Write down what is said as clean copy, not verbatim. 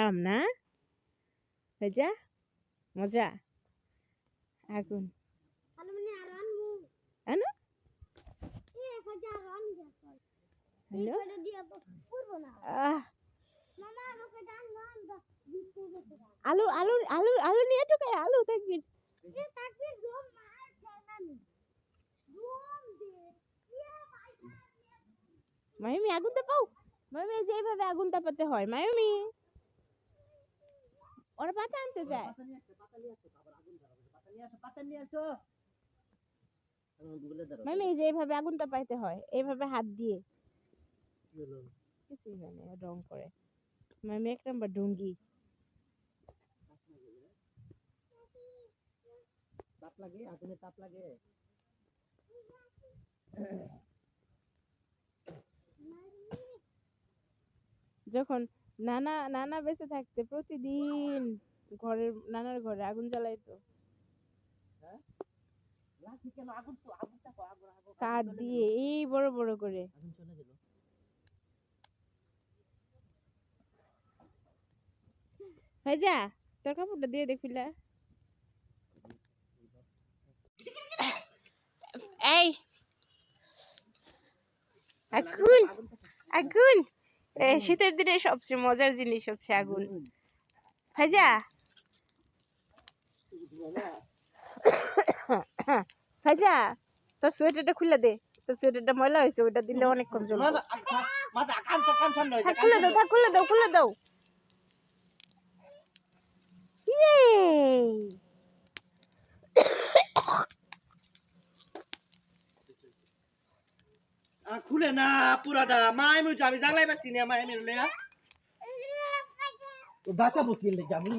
আরাম না ভাইজা মজা আগুন আনো আলু আলু আলু আলু নিয়ে ঢুকায় আলু থাকবি মায়ুমি আগুন তাপাও মায়ুমি যেভাবে আগুন তাপাতে হয় মায়ুমি ওরা পাতা আনতে যায় মায়ুমি যেভাবে আগুন তাপাইতে হয় এইভাবে হাত দিয়ে কিছুই জানে রং করে মায়ুমি এক নম্বর ডুঙ্গি তাপ লাগে আগুনে তাপ লাগে যখন নানা নানা বেঁচে থাকতে প্রতিদিন নানার ঘরে আগুন জ্বালাইতো কাঠ দিয়ে এই বড় বড় করে ভাইজা তোর কাপড়টা দিয়ে দেখবিলা এই আগুন আগুন শীতের দিনে সবচেয়ে মজার জিনিস হচ্ছে আগুন ভাইজা ভাইজা তোর সোয়েটারটা খুলে দে তোর সোয়েটারটা ময়লা হয়েছে ওটা দিলে অনেকক্ষণ চলবে খুলে দাও খুলে দাও খুলে দাও খুলে না পুরাটা মাইমু আমি জানলাই পাচ্ছি না মাইমের লয়া বাঁচাবো কি আমি